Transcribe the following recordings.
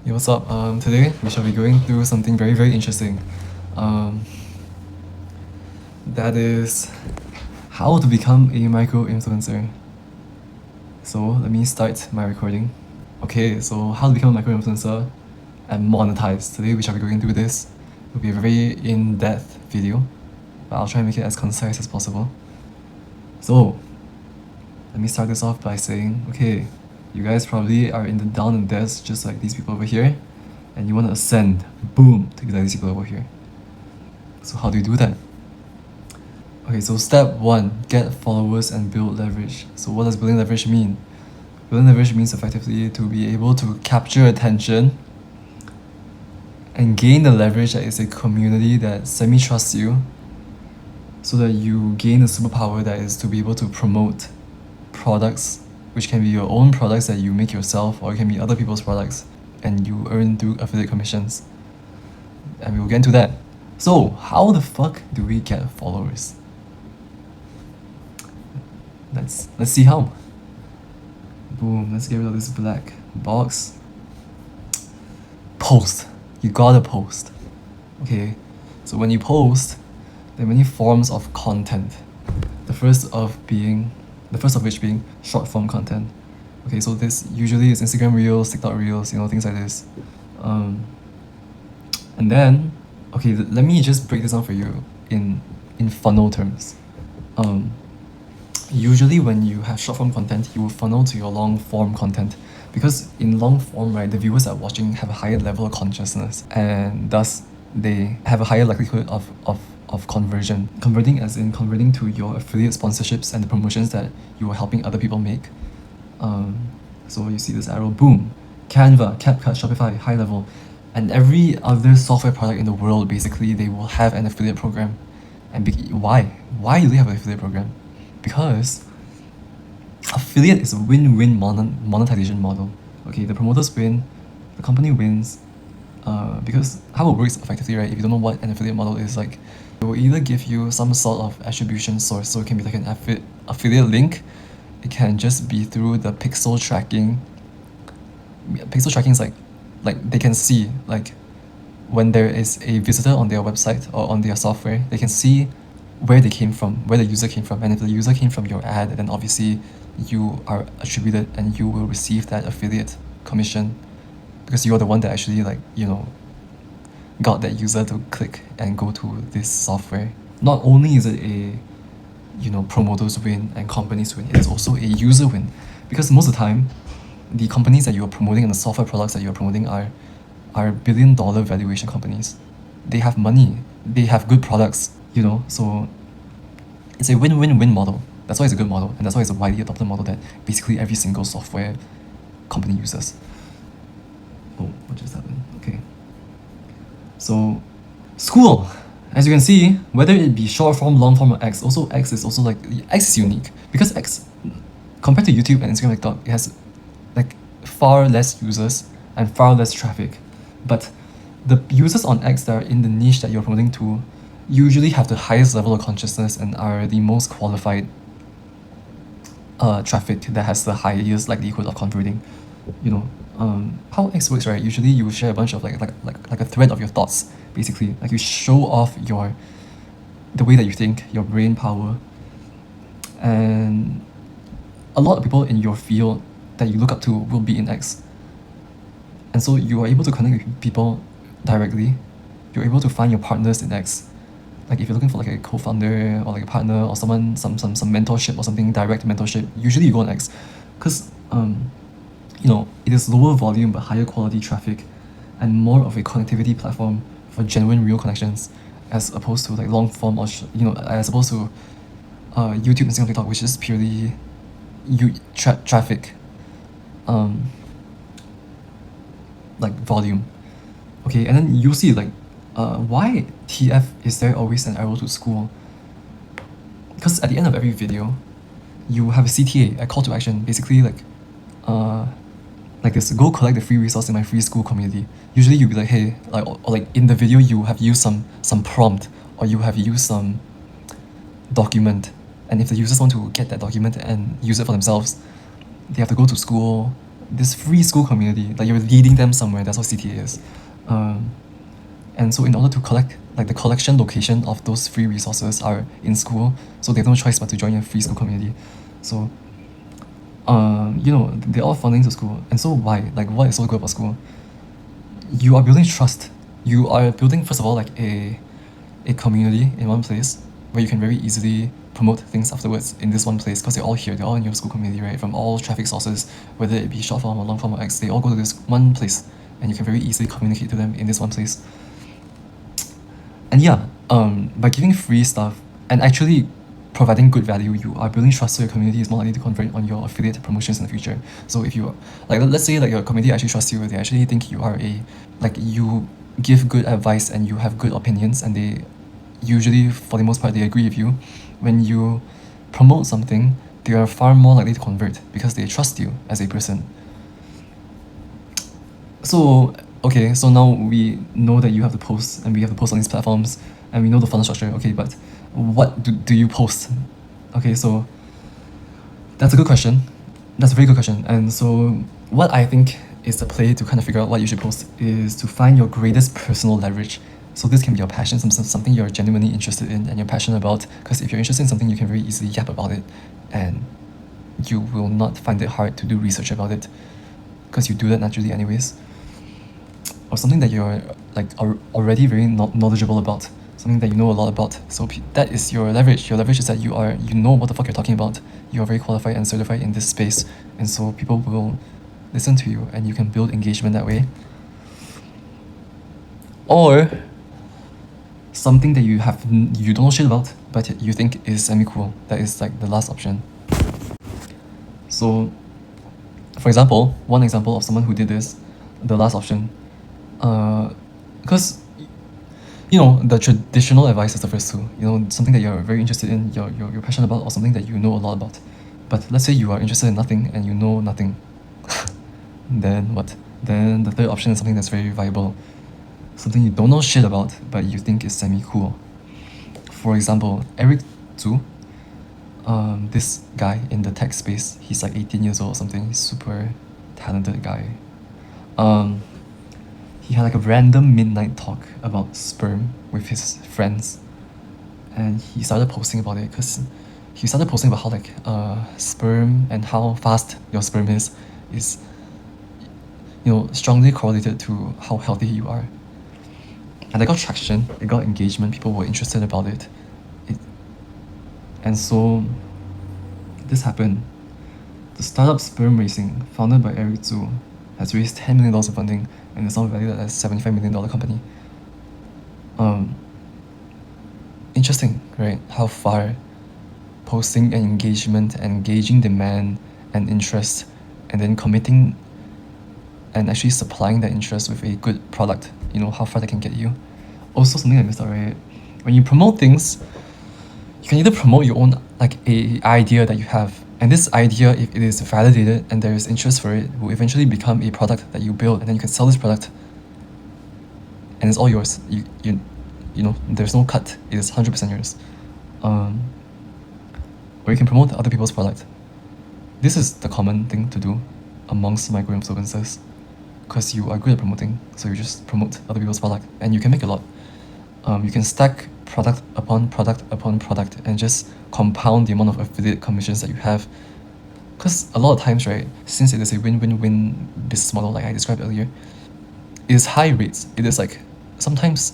Hey, what's up? Today we shall be going through something very, very interesting. That is how to become a micro-influencer. So let me start my recording. Okay, so how to become a micro-influencer and monetize. Today we shall be going through this. It will be a very in-depth video, but I'll try and make it as concise as possible. So let me start this off by saying, okay, you guys probably are in the down and debts just like these people over here, and you want to ascend, boom, to like these people over here. So how do you do that? Okay, so step 1, get followers and build leverage. So what does building leverage mean? Building leverage means effectively to be able to capture attention and gain the leverage that is a community that semi-trusts you, so that you gain the superpower that is to be able to promote products, which can be your own products that you make yourself, or it can be other people's products, and you earn through affiliate commissions. And we will get into that. So how the fuck do we get followers? Let's see how. Boom, let's get rid of this black box. Post. You gotta post. Okay, so when you post, there are many forms of content. The first of which being short form content. Okay, so this usually is Instagram Reels, TikTok Reels, things like this. And then, okay, let me just break this down for you in funnel terms. Usually when you have short form content, you will funnel to your long form content, because in long form, right, the viewers that are watching have a higher level of consciousness, and thus they have a higher likelihood of conversion. Converting as in converting to your affiliate sponsorships and the promotions that you are helping other people make. So you see this arrow, boom, Canva, CapCut, Shopify, high level, and every other software product in the world, basically, they will have an affiliate program. And why? Why do they have an affiliate program? Because affiliate is a win-win monetization model. Okay, the promoters win, the company wins, because how it works effectively, right, if you don't know what an affiliate model is like, it will either give you some sort of attribution source, so it can be like an affiliate link. It can just be through the pixel tracking. Pixel tracking is like they can see, like, when there is a visitor on their website or on their software, they can see where they came from, where the user came from, and if the user came from your ad, then obviously you are attributed and you will receive that affiliate commission, because you are the one that actually, like, got that user to click and go to this software. Not only is it a promoters win and companies win, it is also a user win, because most of the time the companies that you are promoting and the software products that you are promoting are billion-dollar valuation companies. They have money, they have good products, so it's a win-win-win model. That's why it's a good model, and that's why it's a widely adopted model that basically every single software company uses. Oh, what just happened? Okay. So, Skool, as you can see, whether it be short form, long form, or X, also X is also X is unique, because X, compared to YouTube and Instagram, TikTok, it has like far less users and far less traffic. But the users on X that are in the niche that you're promoting to usually have the highest level of consciousness and are the most qualified traffic that has the highest likelihood of converting. How X works, right? Usually you share a bunch of like a thread of your thoughts, basically. Like, you show off the way that you think, your brain power, and a lot of people in your field that you look up to will be in X. And so you are able to connect with people directly. You're able to find your partners in X. Like, if you're looking for like a co-founder or like a partner or someone, some mentorship or something, direct mentorship, usually you go on X, because it is lower volume but higher quality traffic, and more of a connectivity platform for genuine, real connections, as opposed to like long form, or as opposed to YouTube, Instagram, TikTok, which is purely traffic, like volume. Okay, and then you'll see like why TF is there always an arrow to Skool? Because at the end of every video, you have a CTA, a call to action, basically like this: go collect the free resource in my free Skool community. Usually you'll be like, hey, or like in the video you have used some prompt, or you have used some document, and if the users want to get that document and use it for themselves, they have to go to Skool, this free school community, like you're leading them somewhere. That's what CTA is. And so in order to collect, like the collection location of those free resources are in Skool, so they have no choice but to join a free school community. So they're all funding to Skool. And so why? Like, what is so good about Skool? You are building trust. You are building, first of all, like a community in one place where you can very easily promote things afterwards in this one place, because they're all here, they're all in your Skool community, right? From all traffic sources, whether it be short form or long form or X, they all go to this one place, and you can very easily communicate to them in this one place. And yeah, by giving free stuff and actually providing good value, you are building trust, so your community is more likely to convert on your affiliate promotions in the future. So if you, like, let's say like your community actually trusts you, they actually think you are you give good advice and you have good opinions, and they usually, for the most part, they agree with you. When you promote something, they are far more likely to convert because they trust you as a person. So okay, so now we know that you have to post, and we have to post on these platforms, and we know the funnel structure. Okay, but what do you post? Okay, so that's a good question. That's a very good question. And so what I think is the play to kind of figure out what you should post is to find your greatest personal leverage. So this can be your passion, something you're genuinely interested in and you're passionate about, because if you're interested in something, you can very easily yap about it, and you will not find it hard to do research about it, because you do that naturally anyways. Or something that you're are already very knowledgeable about, something that you know a lot about. So that is your leverage. Your leverage is that you know what the fuck you're talking about. You are very qualified and certified in this space, and so people will listen to you, and you can build engagement that way. Or something that you don't know shit about, but you think is semi-cool. That is like the last option. So, for example, one example of someone who did this, the last option, because the traditional advice is the first two. Something that you're very interested in, you're passionate about, or something that you know a lot about. But let's say you are interested in nothing and you know nothing. Then what? Then the third option is something that's very viable. Something you don't know shit about, but you think is semi-cool. For example, Eric Zhu, this guy in the tech space, he's like 18 years old or something, he's super talented guy. He had like a random midnight talk about sperm with his friends, and he started posting about it, because he started posting about how sperm and how fast your sperm is strongly correlated to how healthy you are. And it got traction, it got engagement, people were interested about it. And so this happened. The startup Sperm-Racing, founded by Eric Zhu, has raised $10 million in funding and is now valued at a $75 million company. Interesting, right? How far posting and engagement and engaging demand and interest, and then committing and actually supplying that interest with a good product, how far that can get you. Also, something I missed out, right? When you promote things, you can either promote your own a idea that you have, and this idea, if it is validated and there is interest for it, will eventually become a product that you build, and then you can sell this product, and it's all yours. There's no cut. It is 100% yours. Or you can promote other people's product. This is the common thing to do amongst micro-influencers, because you are good at promoting, so you just promote other people's product, and you can make a lot. You can stack product upon product upon product and just compound the amount of affiliate commissions that you have. Because a lot of times, right, since it is a win-win-win business model like I described earlier, it is high rates. It is sometimes,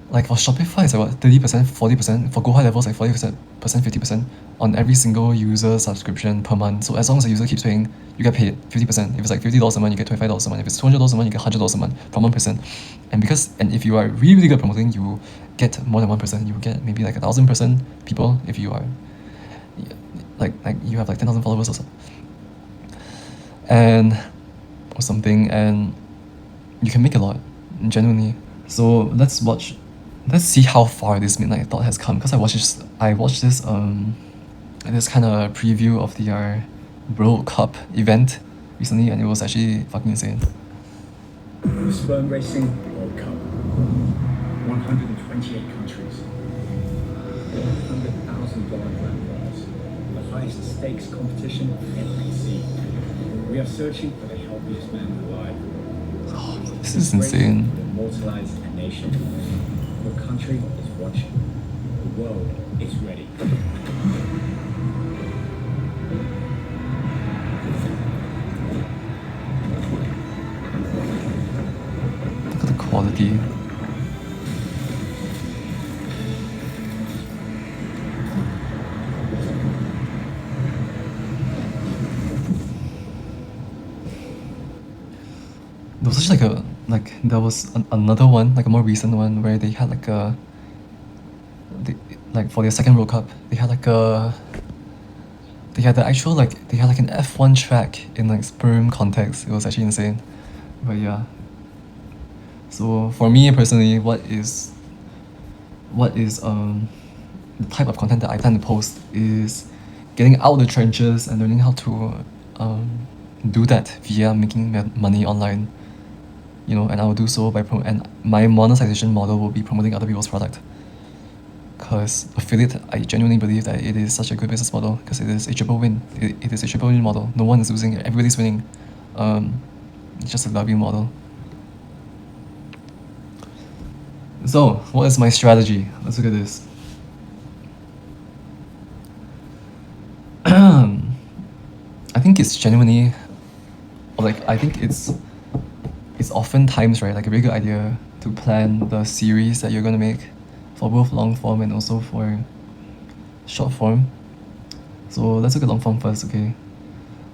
for Shopify, it's 30%, 40%. For Go High levels, 40%, 50% on every single user subscription per month. So as long as the user keeps paying, you get paid 50%. If it's $50 a month, you get $25 a month. If it's $200 a month, you get $100 a month from 1%. And if you are really, really good at promoting, you get more than 1%. You will get maybe 1,000% people if you are you have 10,000 followers or so, or something, and you can make a lot, genuinely. So let's see how far this midnight thought has come, because I watched this kind of preview of the World Cup event recently, and it was actually fucking insane. The Sperm-Racing World Cup, 128 countries, $100,000 grand prize, the highest stakes competition ever seen. We are searching for the healthiest man alive. This is insane. Will immortalize a nation. Your country is watching. The world is ready. Look at the quality. There was such there was another one, like a more recent one, where they had for their second World Cup, they had they had the actual they had an F1 track in sperm context. It was actually insane. But yeah. So for me personally, what is the type of content that I plan to post is getting out of the trenches and learning how to do that via making money online. And I will do so by and my monetization model will be promoting other people's product. Because affiliate, I genuinely believe that it is such a good business model because it is a triple win. It is a triple win model. No one is losing, everybody's winning. It's just a W model. So, what is my strategy? Let's look at this. I think it's genuinely, I think it's oftentimes, right, a very good idea to plan the series that you're going to make for both long form and also for short form. So let's look at long form first, okay?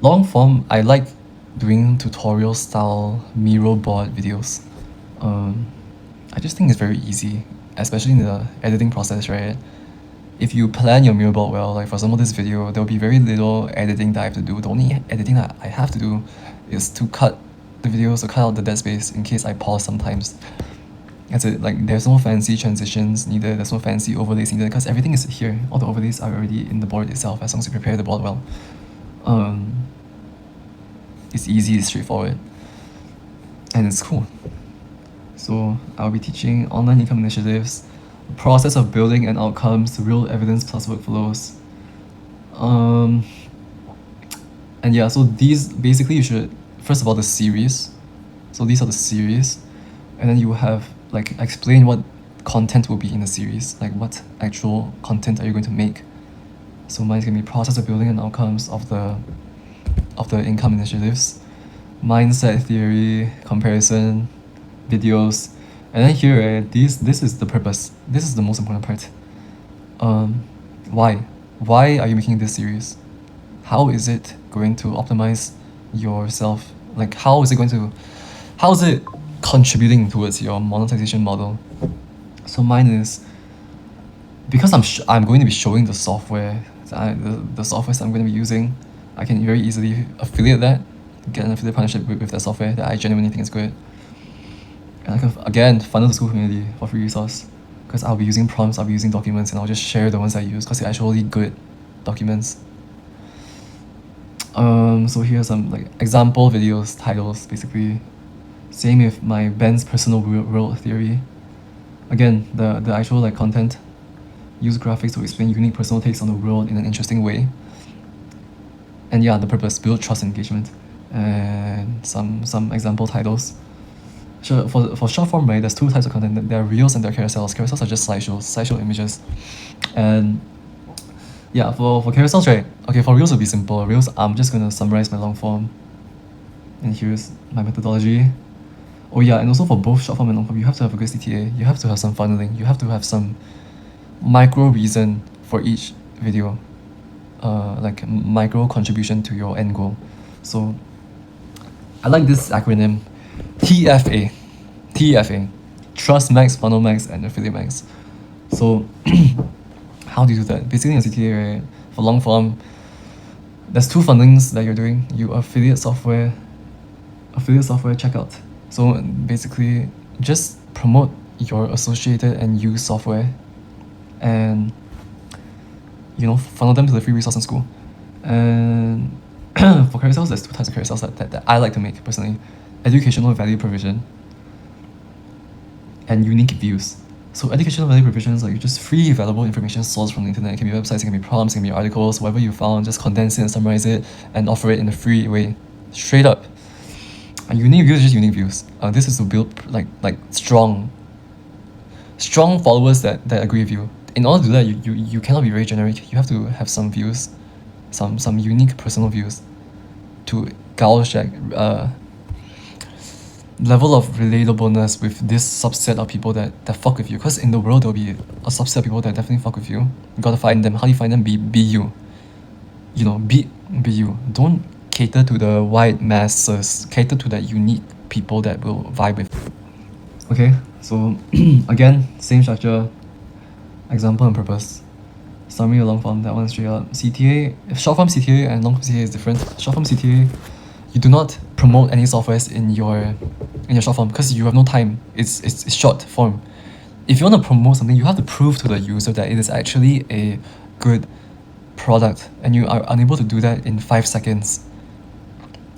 Long form, I like doing tutorial style Miro-board videos. I just think it's very easy, especially in the editing process, right? If you plan your Miro-board well, like for example this video, there will be very little editing that I have to do. The only editing that I have to do is to cut the videos, to cut out the dead space in case I pause sometimes. That's it. There's no fancy transitions needed, there's no fancy overlays needed because everything is here. All the overlays are already in the board itself as long as you prepare the board well. It's easy, it's straightforward, and it's cool. So I'll be teaching online income initiatives, process of building and outcomes, real evidence plus workflows. And yeah, so these basically you should, first of all, the series. So these are the series, and then you have explain what content will be in the series, what actual content are you going to make. So mine's gonna be process of building and outcomes of the income initiatives, mindset theory, comparison, videos, and then here, this is the purpose. This is the most important part. Why are you making this series? How is it going to optimize yourself? How is it contributing towards your monetization model? So mine is, because I'm going to be showing the software, the software I'm going to be using, I can very easily affiliate that, get an affiliate partnership with that software that I genuinely think is good. And I can, again, funnel the Skool community for free resource because I'll be using prompts, I'll be using documents, and I'll just share the ones I use because they're actually good documents. So here are some example videos, titles, basically. Same with my Ben's personal world theory. Again, the actual content, use graphics to explain unique personal takes on the world in an interesting way. And yeah, the purpose, build trust and engagement. And some example titles. Sure, for short form, right, there's two types of content. There are reels and there are carousels. Carousels are just slideshow images. And yeah, for carousels, right, okay, for reels it'll be simple. Reels, I'm just gonna summarize my long form. And here's my methodology. Oh yeah, and also for both short form and long form, you have to have a good CTA. You have to have some funneling. You have to have some micro reason for each video. Micro contribution to your end goal. So I like this acronym, TFA. TrustMax, FunnelMax, and AffiliateMax. So how do you do that? Basically in CTA, right, for long form, there's two fundings that you're doing. You affiliate software checkout. So basically just promote your associated and used software and funnel them to the free resource in Skool. And for carousels, there's two types of carousels that I like to make personally. Educational value provision and unique views. So educational value provision is just free available information sourced from the internet. It can be websites, it can be prompts, it can be articles, whatever you found, just condense it and summarize it and offer it in a free way. Straight up. Unique views is just unique views. This is to build like strong followers that agree with you. In order to do that, you cannot be very generic. You have to have some views, some unique personal views to gauge that level of relatableness with this subset of people that fuck with you. Because in the world there'll be a subset of people that definitely fuck with you. You gotta find them. How do you find them? Be you. You know, be you. Don't cater to the wide masses. Cater to that unique people that will vibe with you. Okay, so again, same structure, example and purpose. Summary or long form, that one's straight up. CTA, short form CTA and long form CTA is different. Short form CTA, you do not promote any softwares in your short form because you have no time. It's short form. If you want to promote something, you have to prove to the user that it is actually a good product, and you are unable to do that in 5 seconds.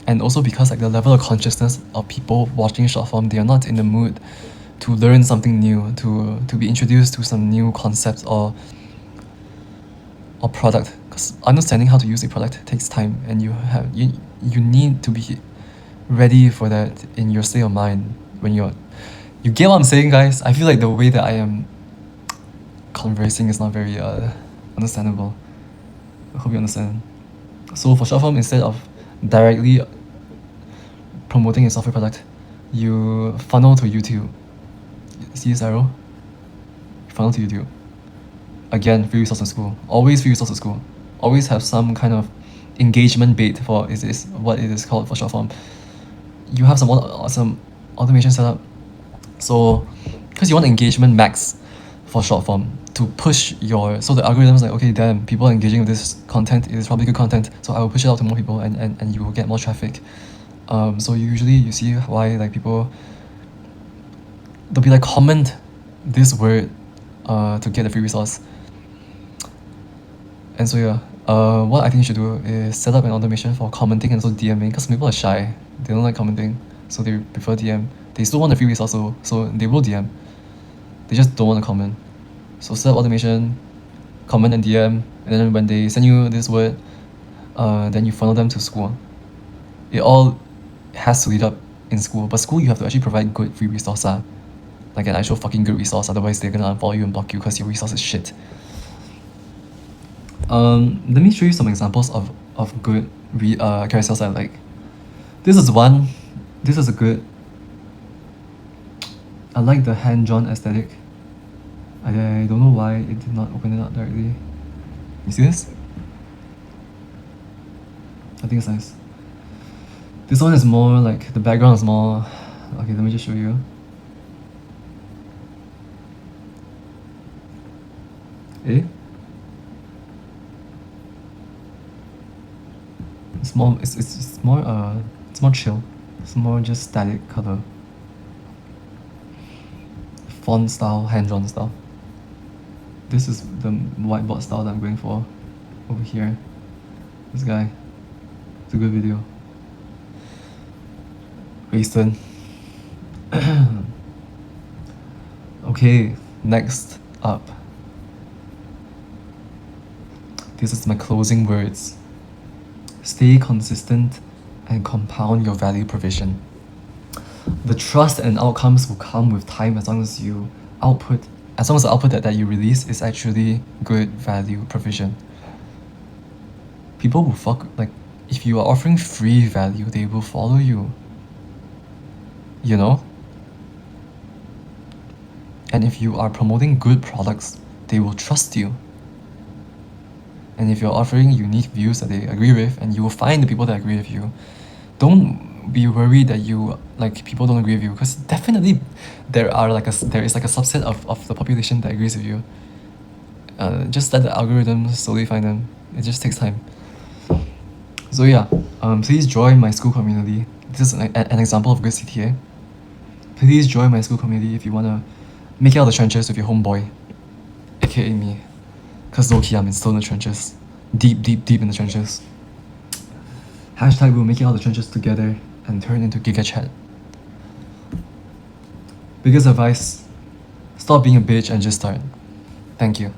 And also because like the level of consciousness of people watching short form, they are not in the mood to learn something new, to be introduced to some new concept or product. Because understanding how to use a product takes time, and you need to be ready for that in your state of mind when you get what I'm saying, guys? I feel like the way that I am conversing is not very understandable. I hope you understand. So for short form, instead of directly promoting a software product, you funnel to YouTube. See this arrow? Funnel to YouTube. Again, free resource in Skool. Always free resource in Skool. Always have some kind of engagement bait for is what it is called for short form. You have some automation set up. So, because you want engagement max for short form to push so the algorithm is like, okay, damn, people are engaging with this content, it is probably good content, so I will push it out to more people and you will get more traffic. So usually you see why like people, they'll be like, comment this word to get the free resource. And so yeah, what I think you should do is set up an automation for commenting and also DMing, because people are shy, they don't like commenting, so they prefer DM. They still want the free resource, so they will DM. They just don't want to comment. So set up automation, comment and DM, and then when they send you this word, then you funnel them to Skool. It all has to lead up in Skool, but Skool you have to actually provide good free resource, like an actual fucking good resource, otherwise they're gonna unfollow you and block you because your resource is shit. Let me show you some examples of good carousels I like. This is one. This is a good. I like the hand-drawn aesthetic. I don't know why it did not open it up directly. You see this? I think it's nice. This one is more like, the background is more... Okay, let me just show you. Eh? It's more chill. It's more just static color. Font style, hand-drawn style. This is the whiteboard style that I'm going for over here. This guy. It's a good video. Wasted. Okay, next up. This is my closing words. Stay consistent and compound your value provision. The trust and outcomes will come with time as long as the output that you release is actually good value provision. People will if you are offering free value, they will follow you. You know? And if you are promoting good products, they will trust you. And if you're offering unique views that they agree with, and you will find the people that agree with you, don't be worried that people don't agree with you, because definitely there is a subset of the population that agrees with you. Just let the algorithm slowly find them. It just takes time. So yeah, please join my Skool community. This is an example of good CTA. Please join my Skool community if you wanna make it out of the trenches with your homeboy, aka me. Cause low-key I'm still in the trenches. Deep in the trenches. Hashtag we'll make it out of the trenches together and turn into Giga Chat. Biggest advice, stop being a bitch and just start. Thank you.